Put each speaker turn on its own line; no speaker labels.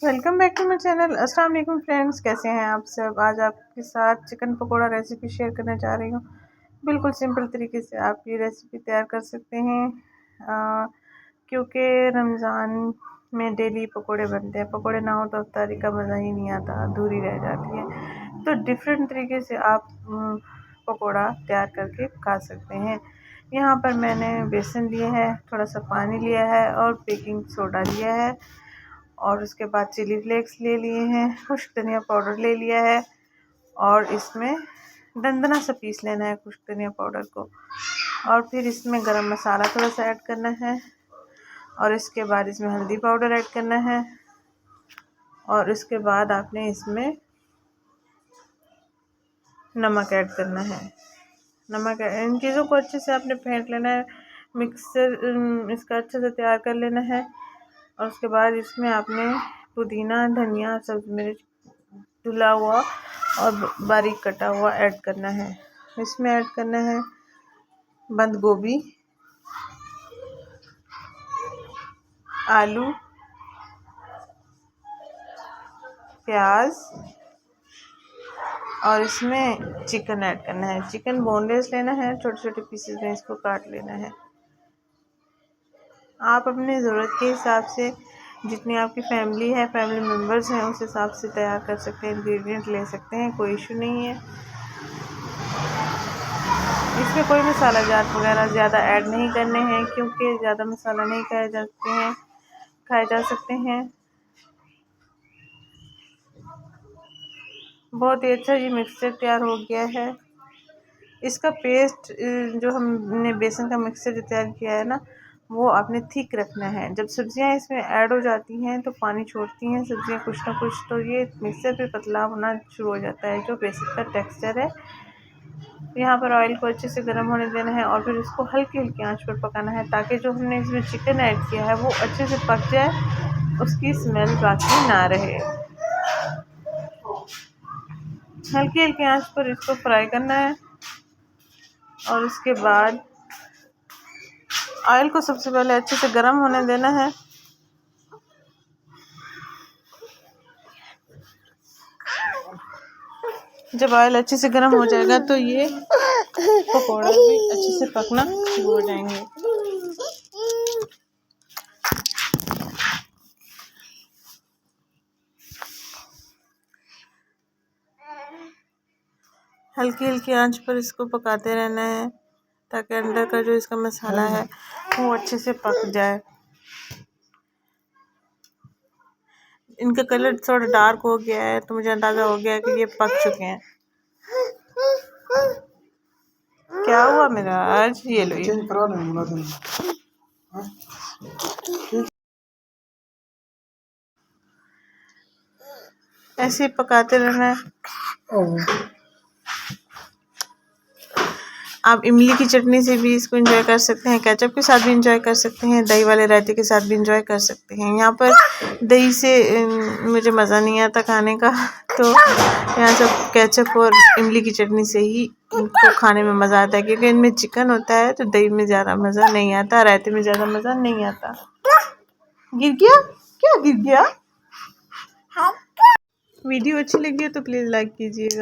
Welcome back to my channel. अस्सलाम वालेकुम friends, कैसे हैं आप सब। आज आपके साथ चिकन पकोड़ा रेसिपी शेयर करने जा रही हूँ। बिल्कुल सिंपल तरीके से आप ये रेसिपी तैयार कर सकते हैं, क्योंकि रमज़ान में डेली पकोड़े बनते हैं। पकोड़े ना हो तो अफ्तारी का मज़ा ही नहीं आता, अधूरी रह जाती है। तो डिफरेंट तरीके से आप पकोड़ा तैयार करके खा सकते हैं। यहाँ पर मैंने बेसन लिया है, थोड़ा सा पानी लिया है और बेकिंग सोडा लिया है, और उसके बाद चिली फ्लेक्स ले लिए हैं, खुश्क धनिया पाउडर ले लिया है, और इसमें दंदना सा पीस लेना है खुश्क धनिया पाउडर को। और फिर इसमें गरम मसाला थोड़ा सा ऐड करना है, और इसके बाद इसमें हल्दी पाउडर ऐड करना है, और इसके बाद आपने इसमें नमक ऐड करना है। नमक, इन चीज़ों को अच्छे से आपने फेंट लेना है, मिक्सर इसका अच्छे से तैयार कर लेना है। और उसके बाद इसमें आपने पुदीना, धनिया, सब्ज़ी मिर्च धुला हुआ और बारीक कटा हुआ ऐड करना है। इसमें ऐड करना है बंद गोभी, आलू, प्याज, और इसमें चिकन ऐड करना है। चिकन बोनलेस लेना है, छोटे छोटे पीसेस में इसको काट लेना है। आप अपने ज़रूरत के हिसाब से, जितनी आपकी फैमिली है, फैमिली मेम्बर्स हैं, उस हिसाब से तैयार कर सकते हैं, इंग्रेडिएंट ले सकते हैं, कोई इशू नहीं है। इसमें कोई मसाला जात वगैरह ज़्यादा ऐड नहीं करने हैं, क्योंकि ज़्यादा मसाला नहीं खाए जा सकते हैं। बहुत ही अच्छा ये मिक्सचर तैयार हो गया है। इसका पेस्ट जो हमने बेसन का मिक्सचर जो तैयार किया है ना, वो आपने थिक रखना है। जब सब्जियां इसमें ऐड हो जाती हैं तो पानी छोड़ती हैं सब्जियां कुछ ना कुछ, तो ये मिक्सचर पे पतला होना शुरू हो जाता है, जो बेसन का टेक्सचर है। यहाँ पर ऑयल को अच्छे से गर्म होने देना है, और फिर इसको हल्की हल्की आंच पर पकाना है, ताकि जो हमने इसमें चिकन ऐड किया है वो अच्छे से पक जाए, उसकी स्मेल बाकी ना रहे। हल्की हल्की आंच पर इसको फ्राई करना है, और उसके बाद ऑयल को सबसे पहले अच्छे से गर्म होने देना है। जब ऑयल अच्छे से गर्म हो जाएगा तो ये पकौड़े भी अच्छे से पकना शुरू हो जाएंगे। हल्की हल्की आंच पर इसको पकाते रहना है, ताकि अंदर का जो इसका मसाला है वो अच्छे से पक जाए। इनका कलर थोड़ा डार्क हो गया है, तो मुझे अंदाज़ा हो गया है कि ये पक चुके हैं। क्या हुआ मेरा आज, ये लो ऐसे ही पकाते रहना है। आप इमली की चटनी से भी इसको एंजॉय कर सकते हैं, केचप के साथ भी एंजॉय कर सकते हैं, दही वाले रायते के साथ भी एंजॉय कर सकते हैं। यहाँ पर दही से मुझे मज़ा नहीं आता खाने का, तो यहाँ सब केचप और इमली की चटनी से ही इनको खाने में मज़ा आता है, क्योंकि इनमें चिकन होता है, तो दही में ज़्यादा मज़ा नहीं आता, रायते में ज़्यादा मज़ा नहीं आता। गिर गया क्या, गिर गया। वीडियो अच्छी लगी है तो प्लीज़ लाइक कीजिएगा।